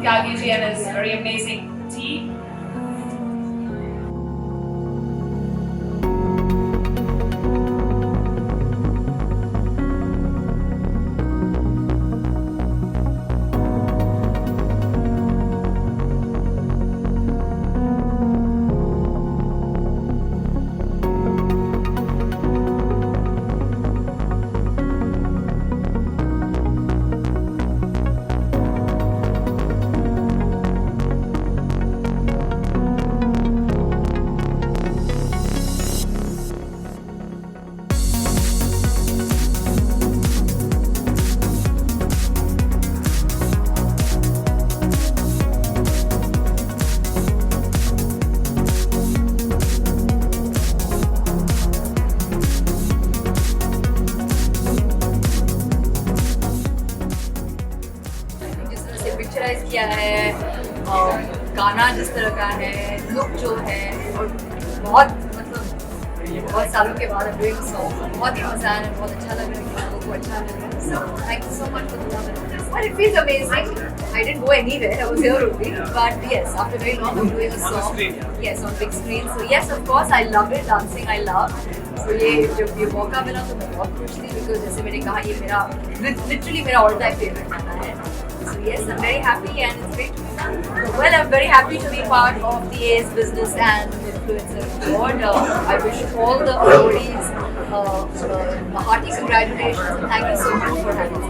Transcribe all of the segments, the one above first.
Tyagi ji and his very amazing team. Picturise किया है और गाना जिस तरह का है, लुक जो है, और बहुत मतलब बहुत सालों के बाद डूइंग सॉन्ग बहुत ही मजा आया, बहुत अच्छा लग रहा है कि लोगों को अच्छा लग रहा है. So thank you so much for the love. But it feels amazing. I didn't go anywhere. I was here only. But yes, after very long, I'm doing a song. Yes, on big screen. So yes, of course, I love it. Dancing, I love. So ये जब ये मौका मिला तो मैं बहुत खुश थी because जैसे मैंने कहा ये मेरा literally मेरा all time favorite गाना है. So yes, I'm very happy and it's great to be done. Well, I'm very happy to be part of the AS Business and Influencer Award. I wish all the awardees a hearty congratulations and thank you so much for having me.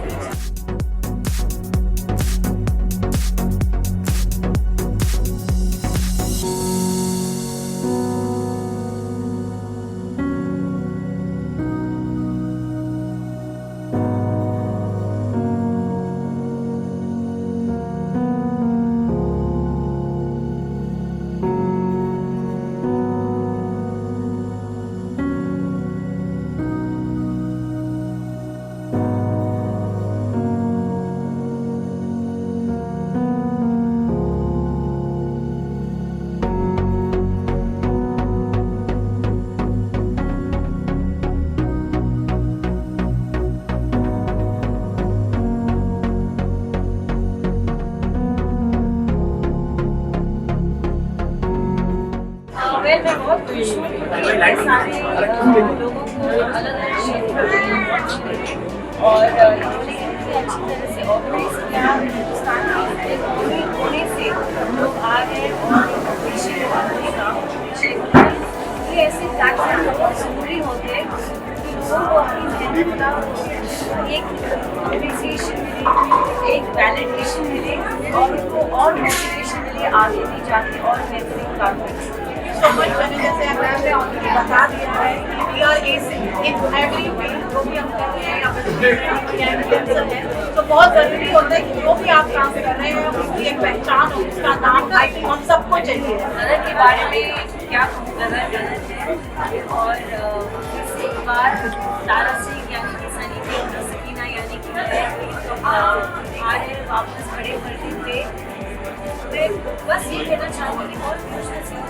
मैं बहुत खुश हूँ कि सारे लोगों को अलग अलग क्षेत्रों में और इन्होंने इतनी अच्छी तरह से ऑर्गेनाइज किया. हिंदुस्तान के कोने कोने से लोग आ रहे हैं और देशी काम ये ऐसे प्लेटफॉर्म बहुत ज़रूरी होते हैं कि लोगों को अपनी मेहनत का एक अप्रिसिएशन मिले, एक वैलिडेशन मिले और उनको और मोटिवेशन मिले आगे भी जाके और बेहतरीन काम करें. So much मैंने जैसे मैम ने ऑलरेडी बता दिया है कि we are acing in every field जो भी हम कर रहे हैं या फिर है तो बहुत ज़रूरी होता है कि जो भी आप काम कर रहे हैं उसकी एक पहचान हो, उसका नाम आई थिंक हम सबको चाहिए. गलत के बारे में क्या गलत है और एक बार तारा सिंह यानी कि सनी देओल सकीना यानी कि आज वापस खड़े कर थे. बस ये कहना चाहूँगी कि बहुत खुश हूँ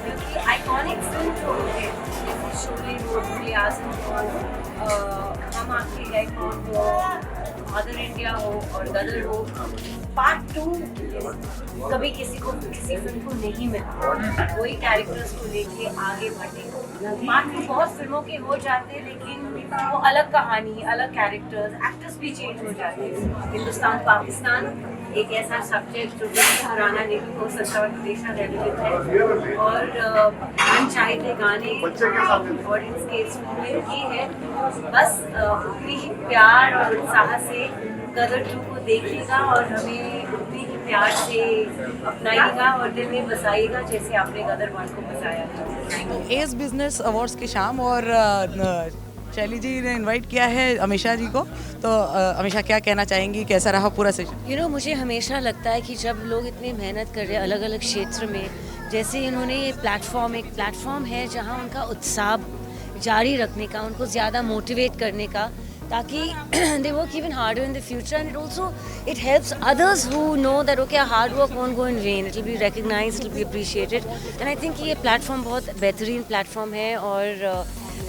क्योंकि आइकॉनिक फिल्म जो होते हैं जैसे शोले हो, भूले आजम हो, हम आपके है कौन हो, मदर इंडिया हो और गदर हो, पार्ट 2 कभी किसी फिल्म को नहीं मिला. वही कैरेक्टर्स को लेके आगे बढ़े. पार्ट 2 बहुत फिल्मों के हो जाते हैं लेकिन वो अलग कहानी, अलग कैरेक्टर्स, एक्टर्स भी चेंज हो जाते हैं. हिंदुस्तान पाकिस्तान एक ऐसा सब्जेक्ट जो हराना नहीं हो सकता और हमेशा रेलिवेंट है और अनचाहे गाने ऑडियंस के स्टूडेंट की है. बस उतनी ही प्यार और उत्साह से गदर 2 को देखिएगा और हमें उतनी ही प्यार से अपनाइएगा और दिल में बसाइएगा जैसे आपने गदर 1 को बसाया. एस बिजनेस अवार्ड्स की शाम और शैली जी ने इनवाइट किया है अमीषा जी को, तो अमीषा क्या कहना चाहेंगी, कैसा रहा पूरा सेशन? मुझे हमेशा लगता है कि जब लोग इतनी मेहनत कर रहे हैं अलग अलग क्षेत्र में, जैसे इन्होंने ये एक प्लेटफॉर्म है जहां उनका उत्साह जारी रखने का, उनको ज़्यादा मोटिवेट करने का, ताकि they work even harder in the future and it helps others who know that okay hard work won't go in vain, it will be recognized, it will be appreciated and I think ये platform बहुत बेहतरीन platform है और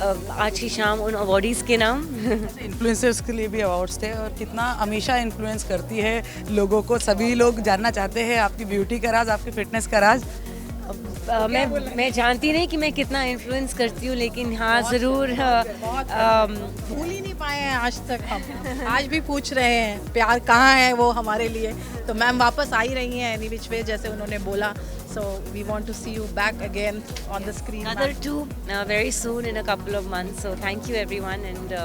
आज की शाम उन awardees के नाम। इन्फ्लुएंसर्स के लिए भी अवार्ड्स थे, और कितना अमीषा इन्फ्लुएंस करती है लोगों को। सभी लोग जानना चाहते हैं आपकी ब्यूटी का राज, आपकी फिटनेस का राज। मैं जानती नहीं कि मैं कितना इन्फ्लुएंस करती हूँ, लेकिन हाँ ज़रूर भूल ही नहीं पाए हैं आज तक। हम आज भी पूछ रहे हैं प्यार कहाँ है वो हमारे लिए। तो मैम वापस आ ही रही हैं एनी विच वे, जैसे उन्होंने बोला। So we want to see you back again on the screen. Another two very soon in a couple of months. So thank you everyone, and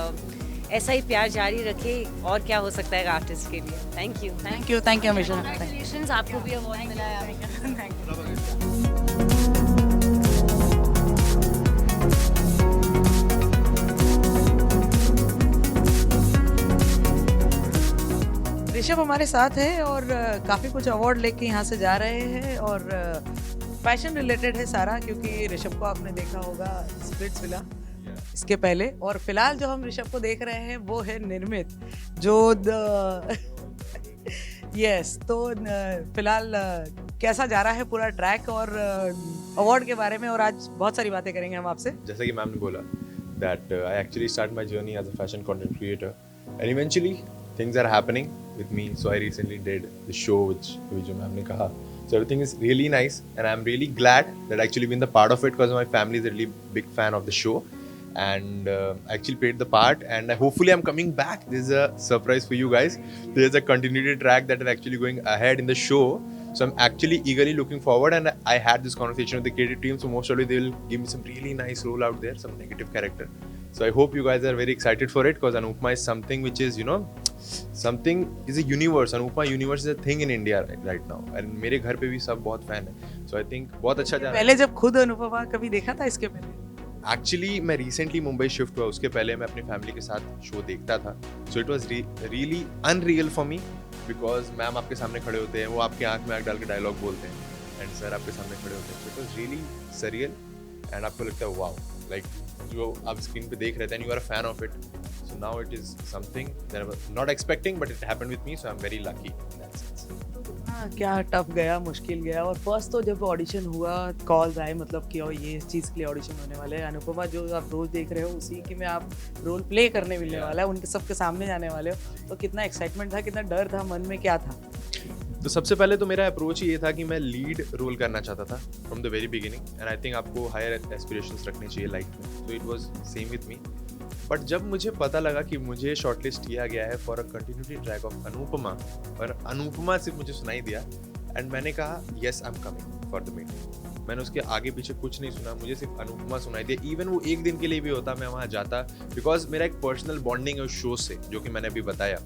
ऐसा ही प्यार जारी रखे। और क्या हो सकता है आर्टिस्ट के लिए। Thank you thank you Amisha. Congratulations, आपको भी अवार्ड मिला है। ऋषभ हमारे साथ है और काफ़ी कुछ अवार्ड लेके यहाँ से जा रहे हैं, और फैशन रिलेटेड है सारा, क्योंकि ऋषभ को आपने देखा होगा स्प्लिट्सविला इसके पहले। और फिलहाल जो हम ऋषभ को देख रहे हैं वो है निर्मित, जो यस तो फिलहाल कैसा जा रहा है पूरा ट्रैक और अवार्ड के बारे में, और आज बहुत सारी बातें करेंगे हम आपसे। जैसा कि मैम ने बोला that I actually started my journey as a fashion content creator, and eventually things are happening with me. So I recently did the show which जो मैम ने कहा. So everything is really nice, and I'm really glad that I actually been the part of it, because my family is a really big fan of the show, and I actually played the part, and hopefully I'm coming back. This is a surprise for you guys. There's a continuity track that is actually going ahead in the show. So I'm actually eagerly looking forward, and I had this conversation with the creative team, so most probably they will give me some really nice role out there, some negative character. So I hope you guys are very excited for it, because Anupma is something which is, you know, something is a universe. Anupma universe is a thing in India right now, and मेरे घर पे भी सब बहुत fan है. So I think बहुत अच्छा जा रहा है. पहले जब खुद अनुपमा कभी देखा था इसके पहले? एक्चुअली मैं रिसेंटली मुंबई शिफ्ट हुआ, उसके पहले मैं अपनी फैमिली के साथ शो देखता था. So it was really unreal for me, because ma'am आपके सामने खड़े होते हैं, वो आपके आंख में आंख डाल के डायलॉग बोलते हैं, एंड सर आपके सामने खड़े होते हैं. So it was really surreal, and आपको लगता है वाओ, लाइक जो आप स्क्रीन पे देख रहे थे, and you are a fan of it. So now it is something that I was not expecting, but it happened with me, so I am very lucky in that sense. हाँ, क्या tough गया, मुश्किल गया। और first तो जब audition हुआ, calls आए मतलब कि ये इस चीज़ के लिए ऑडिशन होने वाले हैं, अनुपमा जो आप रोज देख रहे हो उसी की में आप रोल प्ले करने मिलने वाला है, उनके सबके सामने जाने वाले हो, तो कितना एक्साइटमेंट था, कितना डर था, मन में क्या था? तो सबसे पहले तो मेरा अप्रोच ये था कि मैं लीड रोल करना चाहता था from the very beginning, and I think आपको हायर एस्पिरेशंस रखने चाहिए लाइफ में. तो it was same with me. But जब मुझे पता लगा कि मुझे शॉर्टलिस्ट किया गया है for a continuity track of Anupama, और अनुपमा सिर्फ मुझे सुनाई दिया, एंड मैंने कहा yes I am coming for the meeting. मैंने उसके आगे पीछे कुछ नहीं सुना, मुझे सिर्फ अनुपमा सुनाई दिया. इवन वो एक दिन के लिए भी होता मैं वहाँ जाता, बिकॉज मेरा एक पर्सनल बॉन्डिंग है उस शो से, जो कि मैंने अभी बताया.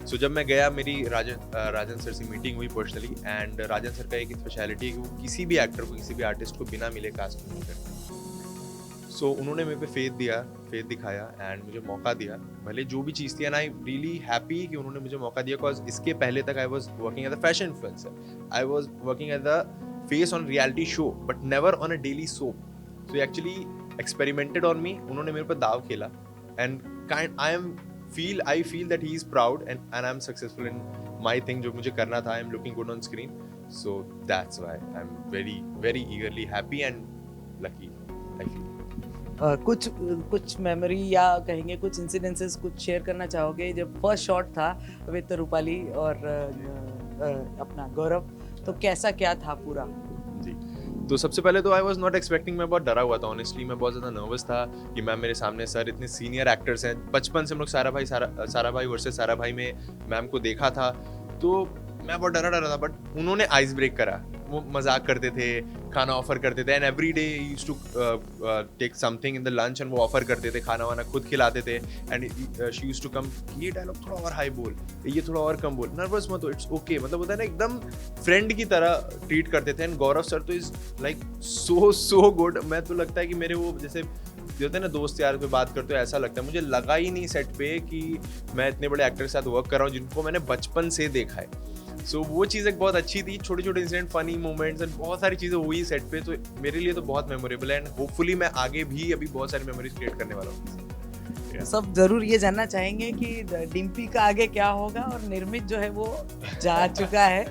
सो जब मैं गया, मेरी राजन सर से मीटिंग हुई पर्सनली, एंड राजन सर का एक स्पेशलिटी है कि वो किसी भी एक्टर को, किसी भी आर्टिस्ट को बिना मिले कास्ट नहीं करते. सो उन्होंने मेरे पे फेथ दिखाया, एंड मुझे मौका दिया, भले जो भी चीज़ थी. एंड आई रियली हैप्पी कि उन्होंने मुझे मौका दिया, बिकॉज इसके पहले तक I was working as a fashion influencer, I was working as a face on reality show, but never on a daily soap. So actually experimented on me. उन्होंने मेरे पर दाव खेला, and I feel that he is proud, and I am successful in my thing, जो मुझे करना था. I am looking good on screen, so that's why I am very very eagerly happy and lucky, I feel. कुछ memory या कहेंगे कुछ incidences कुछ share करना चाहोगे? जब फर्स्ट शॉट था विद रूपाली और अपना गौरव, तो कैसा क्या था पूरा? जी, तो सबसे पहले तो आई वॉज नॉट एक्सपेक्टिंग, मैं बहुत डरा हुआ था ऑनेस्टली. मैं बहुत ज़्यादा नर्वस था कि मैम मेरे सामने, सर इतने सीनियर एक्टर्स हैं, बचपन से हम लोग सारा भाई वर्सेस सारा भाई में मैम को देखा था, तो मैं बहुत डरा था. बट उन्होंने आइस ब्रेक करा. वो मजाक करते थे, खाना ऑफर करते थे, and every day used to take something in the lunch, and वो ऑफर करते थे, खाना वाना खुद खिलाते थे. And she used to come, ये डायलॉग थोड़ा और हाई बोल, ये थोड़ा और कम बोल, नर्वस मत हो, इट्स ओके. मतलब होता है ना, एकदम फ्रेंड की तरह ट्रीट करते थे. एंड गौरव सर तो इज लाइक सो गुड. मैं तो लगता है कि मेरे वो जैसे जो होते हैं ना दोस्त यार पे बात करते हो, ऐसा लगता है. मुझे लगा ही नहीं सेट पे कि मैं इतने बड़े एक्टर के साथ वर्क कर रहा हूँ जिनको मैंने बचपन से देखा है. सो वो चीज़ एक बहुत अच्छी थी. छोटे छोटे इंसिडेंट, फनी मोमेंट्स, एंड बहुत सारी चीज़ें हुई सेट पे, तो मेरे लिए तो बहुत मेमोरेबल है. एंड होपफुली मैं आगे भी अभी बहुत सारी मेमोरीज क्रिएट करने वाला हूँ. सब जरूर ये जानना चाहेंगे कि डिम्पी का आगे क्या होगा, और निर्मित जो है वो जा चुका है,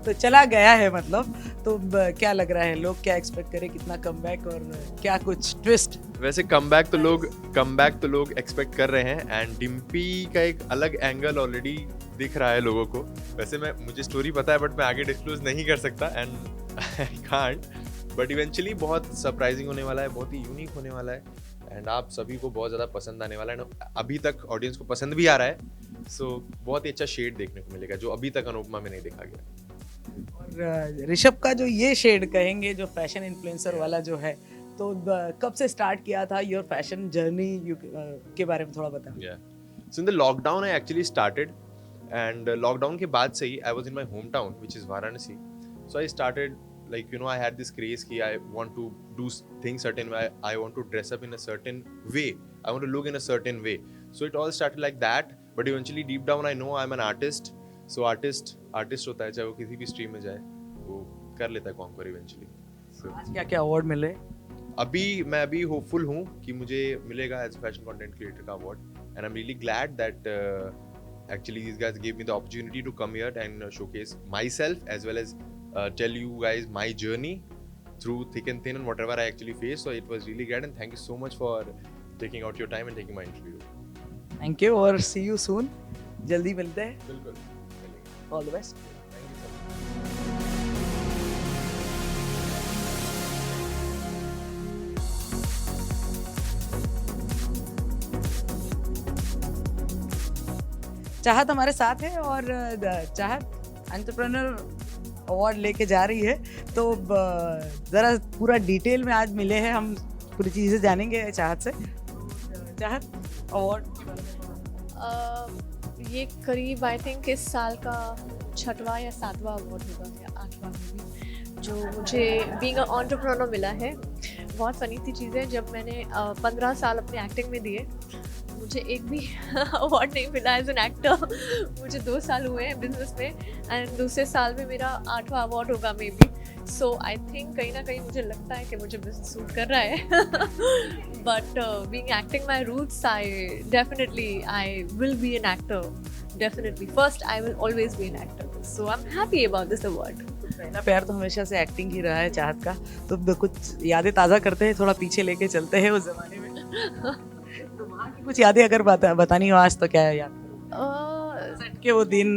तो चला गया है मतलब, तो क्या लग रहा है, लोग क्या एक्सपेक्ट करें, कितना कमबैक और क्या कुछ ट्विस्ट? वैसे कम बैक तो लोग एक्सपेक्ट कर रहे हैं एंड डिम्पी का एक अलग एंगल ऑलरेडी दिख रहा है लोगों को. वैसे मुझे स्टोरी पता है बट मैं आगे डिस्क्लोज नहीं कर सकता and I can't. But eventually बहुत सरप्राइजिंग होने वाला है, बहुत ही यूनिक होने वाला है एंड आप सभी को बहुत ज़्यादा पसंद आने वाला है. अभी तक ऑडियंस को पसंद भी आ रहा है. सो बहुत ही अच्छा शेड देखने को मिलेगा जो अभी तक अनुपमा में नहीं देखा गया. और ऋषभ का जो ये शेड कहेंगे जो फैशन इन्फ्लुएंसर वाला जो है, तो कब से स्टार्ट किया था योर फैशन जर्नी के बारे में थोड़ा बताएं. Yeah. So in the lockdown, I actually started, and lockdown के बाद से ही I was in my hometown, which is Varanasi. So I started, like, I had this craze कि I want to do things certain way. I want to dress up in a certain way. I want to look in a certain way. So it all started like that. But eventually, deep down, I know I'm an artist. So artist होता है, चाहे वो किसी भी stream में जाए, वो कर लेता है conquer eventually. So आज क्या क्या अवार्ड मिले? मैं अभी होपफुल हूँ कि मुझे मिलेगा एज फैशन कंटेंट क्रिएटर का award and I am really glad that actually these guys gave me the opportunity to come here and showcase myself as well as tell you guys my journey through thick and thin and whatever I actually faced. So it was really great and thank you so much for taking out your time and taking my interview. Thank you और सी you soon. जल्दी मिलते हैं. बिल्कुल. All the best. चाहत हमारे साथ है और चाहत एंटरप्रेन्योर अवार्ड लेके जा रही है. तो ज़रा पूरा डिटेल में आज मिले हैं, हम पूरी चीज़ें जानेंगे चाहत से. चाहत अवार्ड के बारे में. ये करीब आई थिंक इस साल का 6वां या 7वां अवार्ड होगा या 8वां में जो मुझे बीइंग अ एंटरप्रेन्योर मिला है. बहुत फनी सी चीज़ है, जब मैंने 15 साल अपने एक्टिंग में दिए मुझे एक भी अवार्ड नहीं मिला एज एन एक्टर. मुझे 2 साल हुए हैं बिजनेस में एंड दूसरे साल में मेरा 8वां अवार्ड होगा may be. So I think कहीं ना कहीं मुझे लगता है कि मुझे बिजनेस सूट कर रहा है. But being acting my roots I will be an actor. Definitely first I will always be an actor. So I am happy about this award. पहला प्यार तो हमेशा से एक्टिंग ही रहा है चाहत का. तो कुछ यादें ताज़ा करते हैं, थोड़ा पीछे लेके चलते हैं उस जमाने में. तो वहाँ की कुछ यादें अगर बतानी हो आज तो क्या है याद? सेट के वो दिन,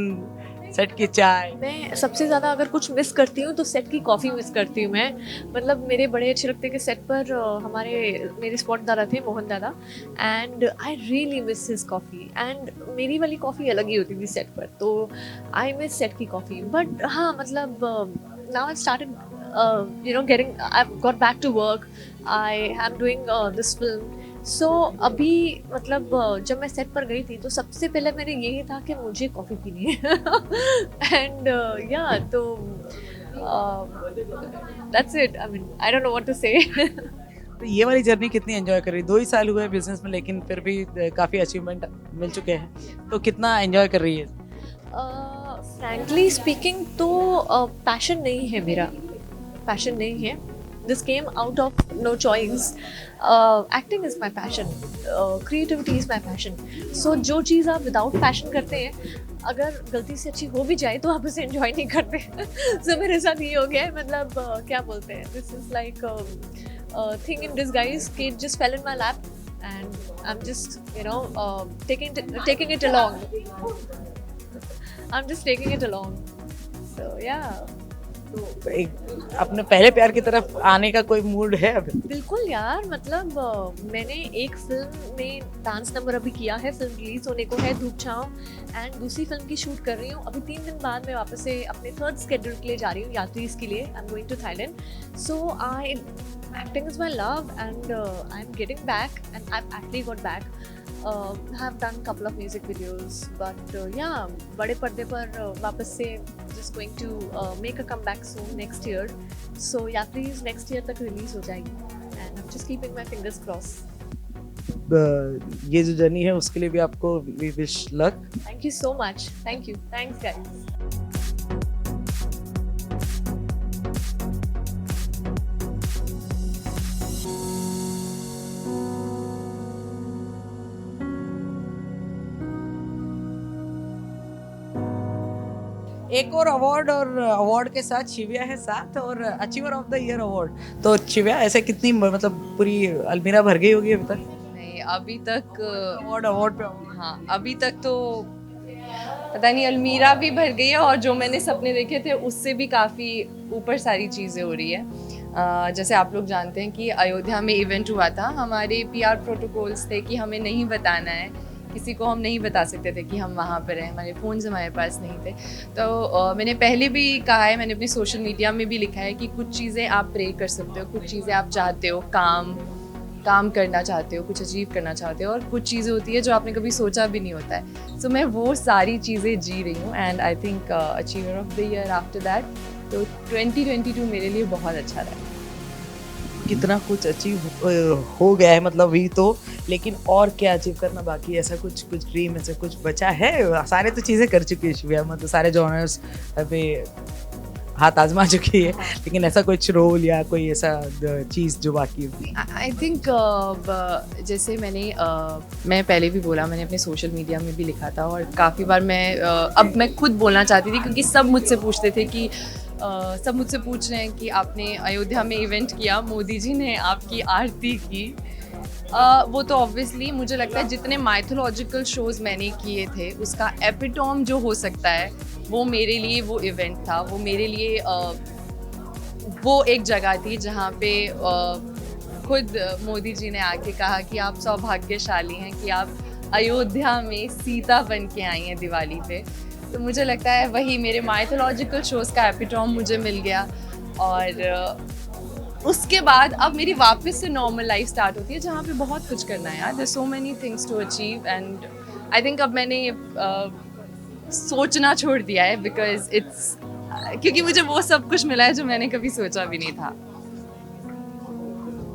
सेट की चाय. मैं सबसे ज़्यादा अगर कुछ मिस करती हूँ तो सेट की कॉफ़ी मिस करती हूँ मैं. मतलब मेरे बड़े अच्छे लगते कि सेट पर मेरे स्पॉट दादा थे मोहन दादा and I really miss his coffee. And मेरी वाली कॉफ़ी अलग ही होती थी सेट पर, तो आई मिस सेट की कॉफ़ी. बट हाँ मतलब now I started getting I've got back to work. I am doing this film. सो अभी मतलब जब मैं सेट पर गई थी तो सबसे पहले मैंने यही था कि मुझे कॉफ़ी पीनी है. एंड या तो that's it. I mean I don't know what to say. तो ये वाली जर्नी कितनी एंजॉय कर रही? 2 ही साल हुए बिजनेस में लेकिन फिर भी काफ़ी अचीवमेंट मिल चुके हैं, तो कितना एंजॉय कर रही है? फ्रैंकली स्पीकिंग तो पैशन नहीं है मेरा. पैशन नहीं है. This came out of no choice. Acting is my passion. Creativity is my passion. So जो चीज़ आप without passion करते हैं, अगर गलती से अच्छी हो भी जाए तो आप उसे enjoy नहीं करते. So मेरे साथ ये हो गया है. मतलब क्या बोलते हैं, this is like a thing in disguise. कि it just fell in my lap and I'm just taking it along. I'm just taking it along. So yeah. तो एक अपने पहले प्यार की तरफ आने का कोई मूड है अभी? बिल्कुल यार. मतलब मैंने एक फिल्म में डांस नंबर अभी किया है. फिल्म रिलीज होने को है धूप छाँव एंड दूसरी फिल्म की शूट कर रही हूँ. अभी 3 दिन बाद मैं वापस से अपने 3rd स्केड्यूल के लिए जा रही हूँ, यात्रीज के लिए. I am going to Thailand. So acting is my love and I'm getting back and I've actually got back. Have done couple of music videos but yeah, बड़े पर्दे पर वापस से just going to make a comeback soon next year. So यात्रीज next year तक release हो जाएगी and I'm just keeping my fingers crossed. ये जो जर्नी है उसके लिए भी आपको we wish luck. Thank you so much. Thank you. Thanks guys. एक और अवार्ड के साथ शिव्या है साथ, और achiever of the year award. तो शिव्या ऐसे कितनी मतलब पूरी अलमीरा भर गई होगी अभी तक? नहीं अभी तक अवार्ड पे हाँ अभी तक तो पता नहीं, अलमीरा भी भर गई है और जो मैंने सपने देखे थे उससे भी काफ़ी ऊपर सारी चीज़ें हो रही है। जैसे आप लोग जानते हैं कि अयोध्या में इवेंट हुआ था, हमारे पीआर प्रोटोकॉल्स थे कि हमें नहीं बताना है, किसी को हम नहीं बता सकते थे कि हम वहाँ पर हैं, हमारे फ़ोन्स हमारे पास नहीं थे। तो मैंने पहले भी कहा है, मैंने अपनी सोशल मीडिया में भी लिखा है कि कुछ चीज़ें आप प्रे कर सकते हो, कुछ चीज़ें आप चाहते हो, काम करना चाहते हो, कुछ अचीव करना चाहते हो, और कुछ चीज़ें होती है जो आपने कभी सोचा भी नहीं होता है। सो मैं वो सारी चीज़ें जी रही हूँ and I think achiever of the year after that. तो 2022 मेरे लिए बहुत अच्छा रहा है। कितना कुछ अचीव हो गया है मतलब अभी तो, लेकिन और क्या अचीव करना बाकी है? ऐसा कुछ ड्रीम ऐसा कुछ बचा है? सारे तो चीज़ें कर चुकी है शिव्या, मतलब सारे जॉनर्स पे हाथ आजमा चुकी है, लेकिन ऐसा कुछ रोल या कोई ऐसा चीज़ जो बाकी है? आई थिंक जैसे मैं पहले भी बोला, मैंने अपने सोशल मीडिया में भी लिखा था और काफ़ी बार अब मैं खुद बोलना चाहती थी क्योंकि सब मुझसे पूछते थे कि सब मुझसे पूछ रहे हैं कि आपने अयोध्या में इवेंट किया, मोदी जी ने आपकी आरती की। वो तो ऑब्वियसली मुझे लगता है जितने माइथोलॉजिकल शोज़ मैंने किए थे उसका एपिटोम जो हो सकता है वो मेरे लिए वो इवेंट था। वो मेरे लिए वो एक जगह थी जहाँ पे खुद मोदी जी ने आके कहा कि आप सौभाग्यशाली हैं कि आप अयोध्या में सीता बन के आई हैं दिवाली पे। तो मुझे लगता है वही मेरे माइथोलॉजिकल शोज़ का एपिटोम मुझे मिल गया। और उसके बाद अब मेरी वापस से नॉर्मल लाइफ स्टार्ट होती है जहाँ पे बहुत कुछ करना है यार। There so many things to achieve and I think अब मैंने सोचना छोड़ दिया है बिकॉज क्योंकि मुझे वो सब कुछ मिला है जो मैंने कभी सोचा भी नहीं था।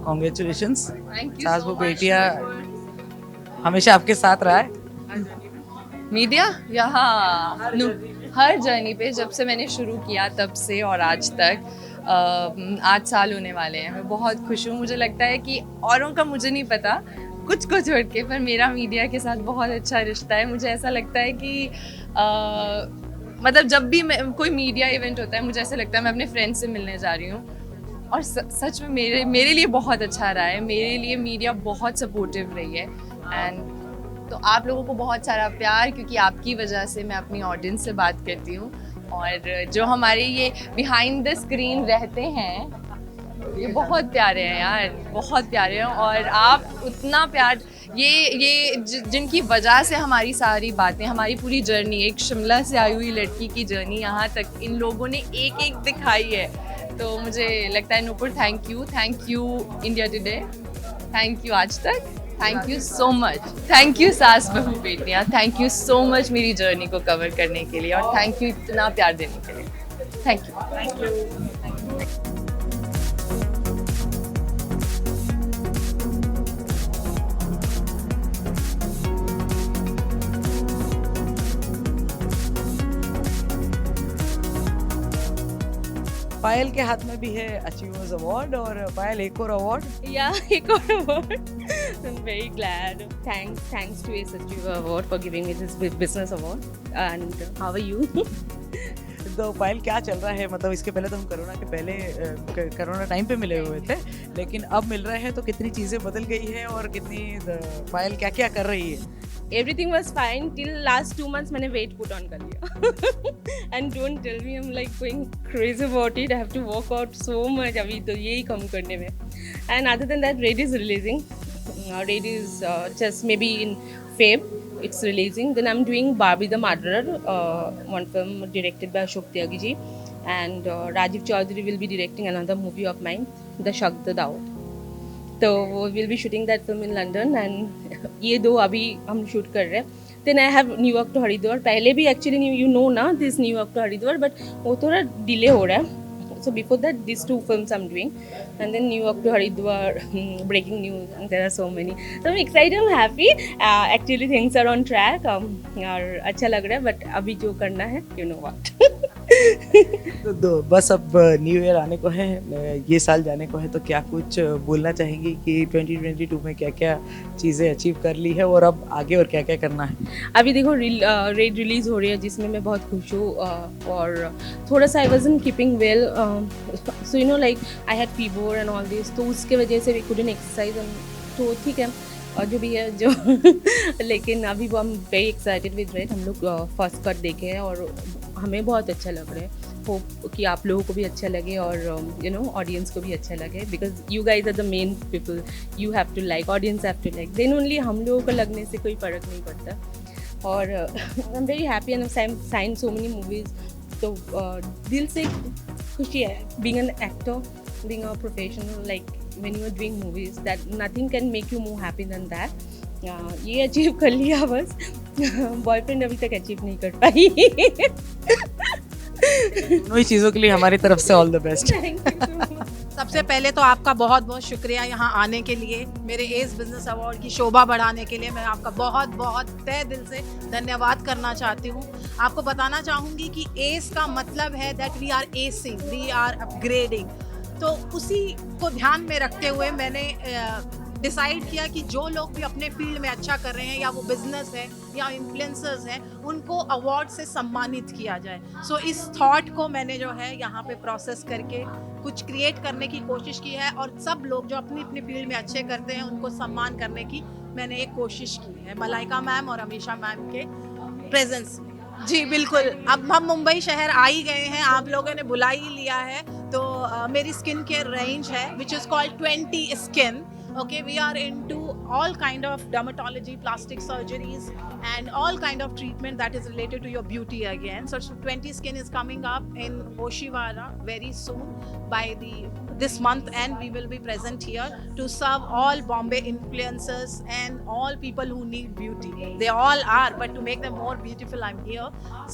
कॉन्ग्रेचुलेशंस। Thank you. सास बहू बेटिया हमेशा आपके साथ रहा है? मीडिया यहाँ हर जर्नी पे जब से मैंने शुरू किया तब से और आज तक 8 साल होने वाले हैं। मैं बहुत खुश हूँ। मुझे लगता है कि औरों का मुझे नहीं पता, कुछ को छोड़ के, पर मेरा मीडिया के साथ बहुत अच्छा रिश्ता है। मुझे ऐसा लगता है कि मतलब जब भी कोई मीडिया इवेंट होता है मुझे ऐसा लगता है मैं अपने फ्रेंड से मिलने जा रही हूँ। और सच में मेरे लिए बहुत अच्छा रहा है। मेरे लिए मीडिया बहुत सपोर्टिव रही है एंड तो आप लोगों को बहुत सारा प्यार, क्योंकि आपकी वजह से मैं अपनी ऑडियंस से बात करती हूँ। और जो हमारे ये बिहाइंड द स्क्रीन रहते हैं ये बहुत प्यारे हैं यार, बहुत प्यारे हैं। और आप उतना प्यार जिनकी वजह से हमारी सारी बातें, हमारी पूरी जर्नी, एक शिमला से आई हुई लड़की की जर्नी यहाँ तक इन लोगों ने एक एक दिखाई है। तो मुझे लगता है Nupur, thank you India today, thank you आज तक, thank you so much, thank you सास बहू बेटियाँ, थैंक यू सो मच मेरी जर्नी को कवर करने के लिए और थैंक यू इतना प्यार देने के लिए। Thank you. पायल के हाथ में भी है अचीवर्स अवार्ड, और पायल एक और अवार्ड। Yeah, एक और award. I'm very glad. Thanks to AS Achiever Award for giving me this business award. And how are you? तो पायल क्या चल रहा है? मतलब इसके पहले तो हम कोरोना टाइम पे मिले हुए थे, लेकिन अब मिल रहे हैं तो कितनी चीज़ें बदल गई है और कितनी पायल क्या क्या कर रही है? Everything was fine till last 2 months मैंने weight put on कर लिया. And don't tell me I'm like going crazy about it. I have to work out so much अभी तो यही कम करने में. And other than that, Raid is releasing. Raid is just maybe in Feb. It's releasing. Then I'm doing Barbie the Murderer, one film directed by Ashok Tyagi ji. And Rajiv Chaudhary will be directing another movie of mine, The Shak the Daud. तो will be shooting that film in London and ये 2 अभी हम shoot कर रहे हैं। Then I have New York to Haridwar. पहले भी actually you know ना this New York to Haridwar, but वो थोड़ा डिले हो रहा है। So before that this 2 films I am doing and then New York to Haridwar, breaking news and there are so many. So I am excited, I am happy, actually things are on track और अच्छा लग रहा है। But अभी जो करना है you know what. तो बस अब न्यू ईयर आने को है, ये साल जाने को है, तो क्या कुछ बोलना चाहेंगी कि 2022 में क्या क्या चीज़ें अचीव कर ली है और अब आगे और क्या क्या करना है? अभी देखो रेड रिलीज़ हो रही है जिसमें मैं बहुत खुश हूँ, और थोड़ा सा आई wasn't keeping well, so you know like I had fever and all this, तो उसके वजह से वी कुडंट एक्सरसाइज, तो ठीक है और जो भी है जो लेकिन अभी वो हम वेरी एक्साइटेड विद रेड, हम लोग फर्स्ट कट देखे हैं और हमें बहुत अच्छा लग रहा है। होप कि आप लोगों को भी अच्छा लगे और यू नो ऑडियंस को भी अच्छा लगे, because you guys are the main people, you have to like, audience have to like, then only हम लोगों को लगने से कोई फ़र्क नहीं पड़ता। और I am very happy and sign so many movies, तो दिल से खुशी है being an actor, being a professional, like when you are doing movies, that nothing can make you more happy than that. ये अचीव कर लिया बस, boyfriend अभी तक अचीव नहीं कर पाई। दोनों ही चीज़ों के लिए हमारी तरफ से ऑल द बेस्ट। सबसे पहले तो आपका बहुत बहुत शुक्रिया यहाँ आने के लिए, मेरे एस बिजनेस अवार्ड की शोभा बढ़ाने के लिए मैं आपका बहुत बहुत तहे दिल से धन्यवाद करना चाहती हूँ। आपको बताना चाहूँगी कि एस का मतलब है that we are acing, we are upgrading, तो उसी को ध्यान में रखते हुए मैंने डिसाइड किया कि जो लोग भी अपने फील्ड में अच्छा कर रहे हैं, या वो बिजनेस है या इन्फ्लुएंसर्स हैं, उनको अवार्ड से सम्मानित किया जाए। सो इस थॉट को मैंने जो है यहाँ पे प्रोसेस करके कुछ क्रिएट करने की कोशिश की है, और सब लोग जो अपनी अपनी फील्ड में अच्छे करते हैं उनको सम्मान करने की मैंने एक कोशिश की है, मलाइका मैम और अमीषा मैम के प्रेजेंस में। जी बिल्कुल, अब हम मुंबई शहर आ ही गए हैं, आप लोगों ने बुला ही लिया है, तो मेरी स्किन केयर रेंज है which is called 20 skin. Okay, we are into all kind of dermatology, plastic surgeries and all kind of treatment that is related to your beauty again. So 20 Skin is coming up in Oshiwara very soon by this month, and we will be present here to serve all Bombay influencers and all people who need beauty. They all are, but to make them more beautiful, I'm here.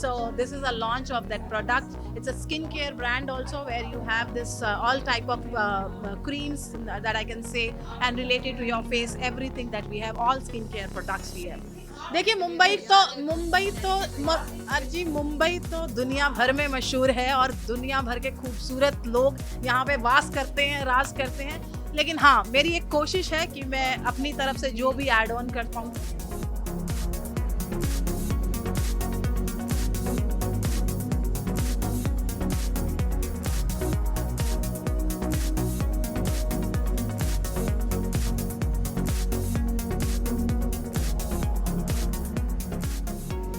So this is a launch of that product. It's a skincare brand also, where you have this all type of creams that I can say, and related to your face, everything that we have, all skincare products we have. देखिए मुंबई तो दुनिया भर में मशहूर है, और दुनिया भर के खूबसूरत लोग यहाँ पे वास करते हैं, राज करते हैं, लेकिन हाँ मेरी एक कोशिश है कि मैं अपनी तरफ से जो भी ऐड ऑन कर पाऊँ।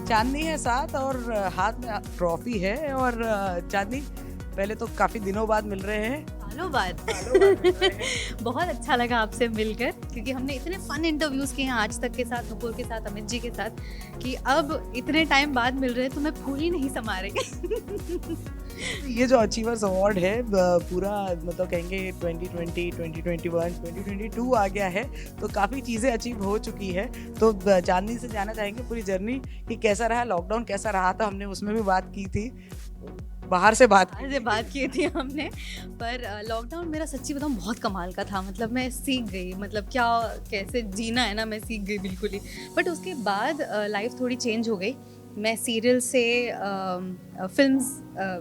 चांदनी है साथ और हाथ में ट्रॉफी है, और चांदनी पहले तो काफ़ी दिनों बाद मिल रहे हैं। सालों बाद बहुत अच्छा लगा आपसे मिलकर, क्योंकि हमने इतने फन इंटरव्यूज़ किए हैं आज तक के साथ, नुपुर के साथ, अमित जी के साथ, कि अब इतने टाइम बाद मिल रहे हैं तो मैं फूल ही नहीं समा रही। ये जो अचीवर्स अवार्ड है पूरा मतलब कहेंगे 2020, 2021, 2022 आ गया है, तो काफ़ी चीज़ें अचीव हो चुकी है। तो चांदनी से जानना चाहेंगे पूरी जर्नी कि कैसा रहा, लॉकडाउन कैसा रहा था, हमने उसमें भी बात की थी, बाहर से बात की थी हमने, पर लॉकडाउन मेरा सच्ची बताऊँ बहुत कमाल का था। मतलब मैं सीख गई, मतलब क्या कैसे जीना है ना, मैं सीख गई बिल्कुल ही। बट उसके बाद लाइफ थोड़ी चेंज हो गई, मैं सीरियल से फिल्म्स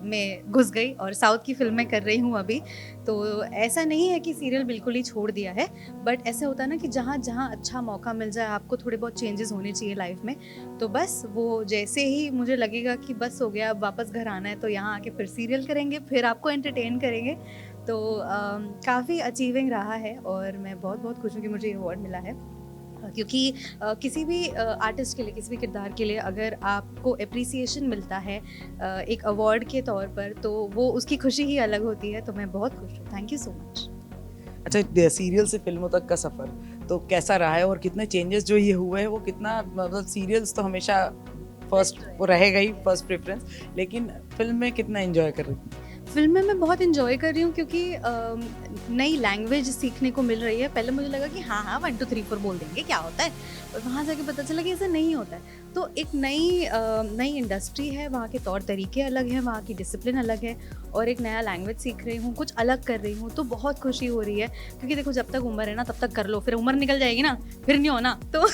में घुस गई और साउथ की फिल्में कर रही हूँ अभी। तो ऐसा नहीं है कि सीरियल बिल्कुल ही छोड़ दिया है, बट ऐसा होता है ना कि जहाँ जहाँ अच्छा मौका मिल जाए आपको थोड़े बहुत चेंजेस होने चाहिए लाइफ में। तो बस वो जैसे ही मुझे लगेगा कि बस हो गया, अब वापस घर आना है, तो यहाँ आके फिर सीरियल करेंगे, फिर आपको एंटरटेन करेंगे। तो काफ़ी अचीविंग रहा है, और मैं बहुत बहुत खुश हूँ कि मुझे ये अवार्ड मिला है, क्योंकि किसी भी आर्टिस्ट के लिए, किसी भी किरदार के लिए अगर आपको एप्रिसिएशन मिलता है एक अवार्ड के तौर पर, तो वो उसकी खुशी ही अलग होती है। तो मैं बहुत खुश हूँ, थैंक यू सो मच। अच्छा, सीरियल से फिल्मों तक का सफ़र तो कैसा रहा है, और कितने चेंजेस जो ये हुए हैं वो कितना, मतलब सीरियल्स तो हमेशा फर्स्ट वो रहेगा ही, फर्स्ट प्रेफरेंस, लेकिन फिल्म में कितना एंजॉय कर रही हूँ? फिल्म में मैं बहुत इन्जॉय कर रही हूँ, क्योंकि नई लैंग्वेज सीखने को मिल रही है। पहले मुझे लगा कि हाँ 1 2 3 4 बोल देंगे, क्या होता है, और वहाँ जाके पता चला कि ऐसा नहीं होता है। तो एक नई इंडस्ट्री है, वहाँ के तौर तरीके अलग हैं, वहाँ की डिसिप्लिन अलग है, और एक नया लैंग्वेज सीख रही हूँ, कुछ अलग कर रही हूँ, तो बहुत खुशी हो रही है। क्योंकि देखो जब तक उम्र है ना तब तक कर लो, फिर उम्र निकल जाएगी ना, फिर नहीं होना तो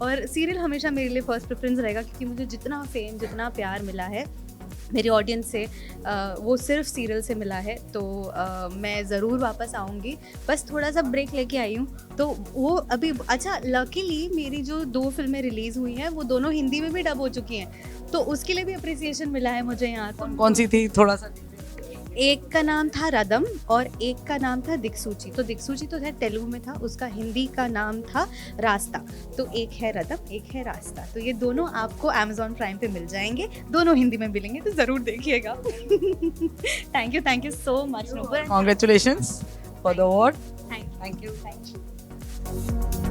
और सीरियल हमेशा मेरे लिए फर्स्ट प्रेफरेंस रहेगा, क्योंकि मुझे जितना फेम, जितना प्यार मिला है मेरी ऑडियंस से वो सिर्फ सीरियल से मिला है, तो मैं ज़रूर वापस आऊँगी। बस थोड़ा सा ब्रेक लेके आई हूँ, तो वो अभी अच्छा लकीली मेरी जो 2 फिल्में रिलीज़ हुई हैं वो दोनों हिंदी में भी डब हो चुकी हैं, तो उसके लिए भी अप्रिसिएशन मिला है मुझे यहाँ। तो कौन सी थी थोड़ा सा? एक का नाम था रदम और एक का नाम था दिक्सूची। तो दिक्सूची तो है तेलुगु में था, उसका हिंदी का नाम था रास्ता। तो एक है रदम, एक है रास्ता। तो ये दोनों आपको Amazon प्राइम पे मिल जाएंगे, दोनों हिंदी में मिलेंगे, तो ज़रूर देखिएगा। Thank you so much Nupur. Congratulations for the award. Thank Thank you. You.